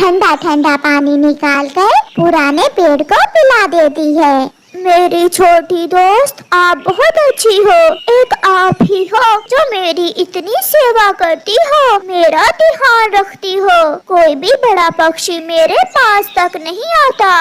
ठंडा ठंडा पानी निकाल कर पुराने पेड़ को पिला देती है। मेरी छोटी दोस्त, आप बहुत अच्छी हो। एक आप ही हो जो मेरी इतनी सेवा करती हो, मेरा ध्यान रखती हो। कोई भी बड़ा पक्षी मेरे पास तक नहीं आता।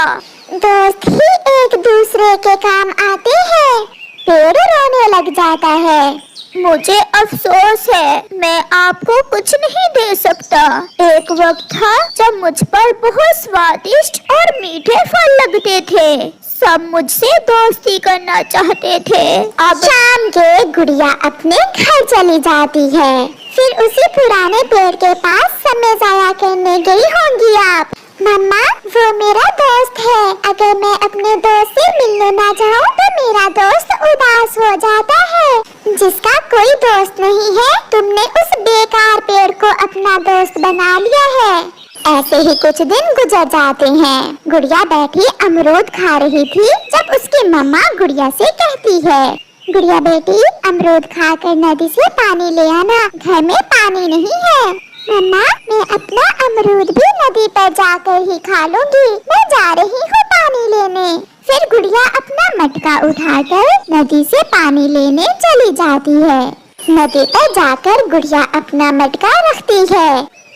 दोस्त ही एक दूसरे के काम आते हैं। पेड़ रोने लग जाता है। मुझे अफसोस है, मैं आपको कुछ नहीं दे सकता। एक वक्त था जब मुझ पर बहुत स्वादिष्ट और मीठे फल लगते थे। सब मुझसे दोस्ती करना चाहते थे। अब शाम के गुड़िया अपने घर चली जाती है। फिर उसी पुराने पेड़ के पास समय जाया करने गई होंगी आप। मम्मा, वो मेरा दोस्त है। अगर मैं अपने दोस्त से मिलने ना जाऊँ तो मेरा दोस्त उदास हो जाता है। जिसका कोई दोस्त नहीं है, तुमने उस बेकार पेड़ को अपना दोस्त बना लिया है। ऐसे ही कुछ दिन गुजर जाते हैं। गुड़िया बैठी अमरूद खा रही थी जब उसकी मम्मा गुड़िया से कहती है, गुड़िया बेटी, अमरूद खाकर नदी से पानी ले आना, घर में पानी नहीं है। मम्मा, मैं अपना अमरूद भी नदी पर जाकर ही खा लूंगी। मैं जा रही हूँ पानी लेने। फिर गुड़िया अपना मटका उठाकर नदी से पानी लेने चली जाती है। नदी पर जाकर गुड़िया अपना मटका रखती है।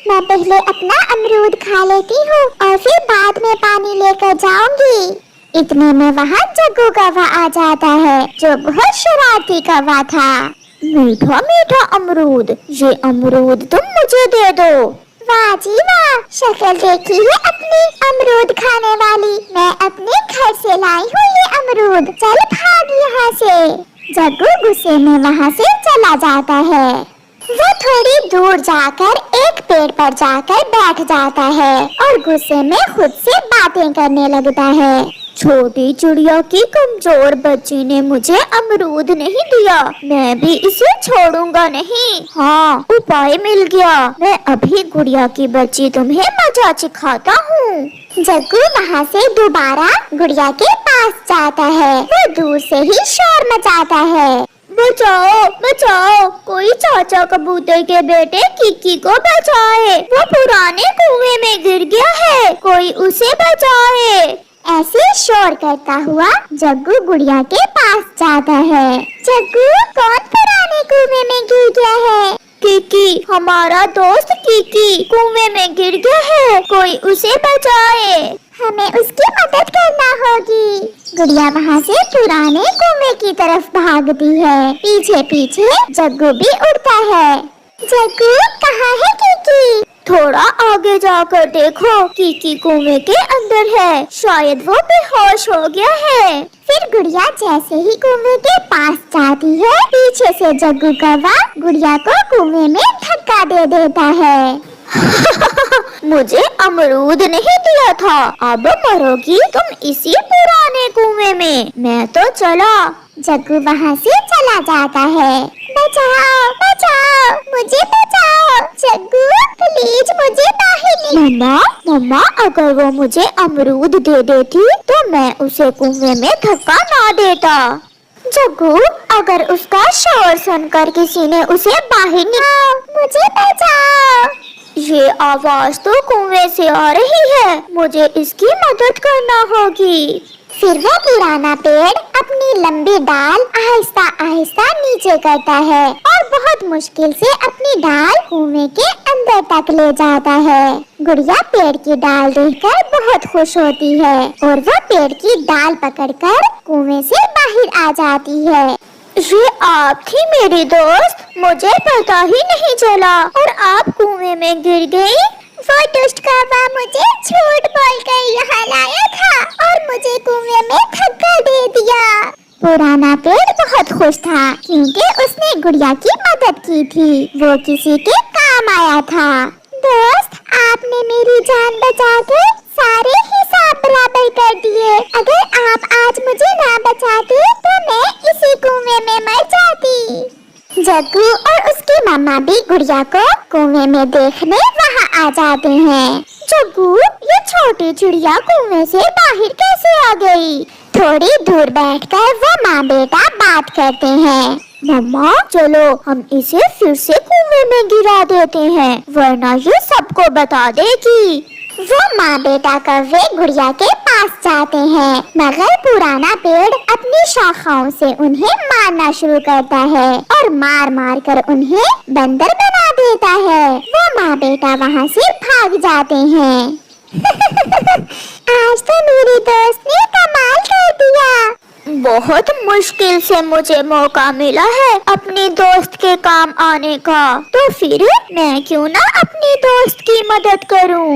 मैं पहले अपना अमरूद खा लेती हूँ और फिर बाद में पानी लेकर जाऊंगी। इतने में वहाँ जग्गू कौवा आ जाता है, जो बहुत शरारती कौवा था। मीठा मीठा अमरूद, ये अमरूद तुम मुझे दे दो। वाह जी वाह, शक्ल देखी है अपनी अमरूद खाने वाली। मैं अपने घर से लाई हूँ ये अमरूद, चल भाग यहाँ से। जग्गू गुस्से में वहाँ से चला जाता है। वो थोड़ी दूर जाकर एक पेड़ पर जाकर बैठ जाता है और गुस्से में खुद से बातें करने लगता है। छोटी चिड़िया की कमजोर बच्ची ने मुझे अमरूद नहीं दिया, मैं भी इसे छोड़ूंगा नहीं। हाँ, उपाय मिल गया। मैं अभी गुड़िया की बच्ची तुम्हें मजा सिखाता हूँ। जग्गू वहाँ से दोबारा गुड़िया के पास जाता है। वो दूर से ही शोर मचाता है, बचाओ बचाओ, कोई चाचा कबूतर के बेटे किकी को बचाए, वो पुराने कुएं में गिर गया है, कोई उसे बचाए। ऐसे शोर करता हुआ जग्गू गुड़िया के पास जाता है। जग्गू, कौन पुराने कुएं में गिर गया है? किकी, हमारा दोस्त किकी कुएं में गिर गया है, कोई उसे बचाए। हमें उसकी मदद करना होगी। गुड़िया वहाँ से पुराने कुएं की तरफ भागती है। पीछे पीछे जग्गू भी उड़ता है। जग्गू, कहाँ है किकी? थोड़ा आगे जाकर देखो, किकी कुएं के अंदर है, शायद वो बेहोश हो गया है। फिर गुड़िया जैसे ही कुएं के पास जाती है, पीछे से जग्गू कौवा गुड़िया को कुएं में धक्का दे देता है। मुझे अमरूद नहीं दिया था, अब मरोगी तुम इसी पुराने कुएं में। मैं तो चला। जग्गू वहाँ से चला जाता है। बचाओ बचाओ, मुझे बचाओ। जग्गू, प्लीज मुझे बाहर ले। मम्मा, अगर वो मुझे अमरूद दे देती तो मैं उसे कुएं में धक्का ना देता। जग्गू, अगर उसका शोर सुनकर किसी ने उसे बाहर निकाल, मुझे बचाओ। ये आवाज तो कुएं से आ रही है, मुझे इसकी मदद करना होगी। फिर वो पुराना पेड़ अपनी लंबी डाल आहिस्ता आहिस्ता नीचे करता है और बहुत मुश्किल से अपनी डाल कुएं के अंदर तक ले जाता है। गुड़िया पेड़ की डाल देखकर बहुत खुश होती है और वो पेड़ की डाल पकड़कर कुएं से बाहर आ जाती है। ये आप थी मेरी दोस्त, मुझे पता ही नहीं चला और आप कुएं में गिर गई। वो दुष्ट कौवा मुझे झूठ बोलकर यहाँ लाया था और मुझे कुएं में धक्का दे दिया। पुराना पेड़ बहुत खुश था क्योंकि उसने गुड़िया की मदद की थी, वो किसी के काम आया था। दोस्त, आपने मेरी जान बचाकर सारे हिसाब बराबर कर दिए। अगर आप आज मुझे ना बचाते तो मैं इसी कुएं में मर जाती। जग्गू और उसकी मम्मा भी गुड़िया को कुएं में देखने वहाँ आ जाते हैं। जग्गू, ये छोटी चिड़िया कुएं से बाहर कैसे आ गई? थोड़ी दूर बैठकर वो माँ बेटा बात करते हैं। मम्मा, चलो हम इसे फिर से कुएं में गिरा देते हैं, वरना ये सबको बता देगी। वो माँ बेटा कौवे गुड़िया के पास जाते हैं, मगर पुराना पेड़ अपनी शाखाओं से उन्हें मारना शुरू करता है और मार मार कर उन्हें बंदर बना देता है। वो माँ बेटा वहाँ से भाग जाते हैं। आज तो मेरी दोस्त ने कमाल कर दिया। बहुत मुश्किल से मुझे मौका मिला है अपनी दोस्त के काम आने का, तो फिर मैं क्यों ना अपनी दोस्त की मदद करूं।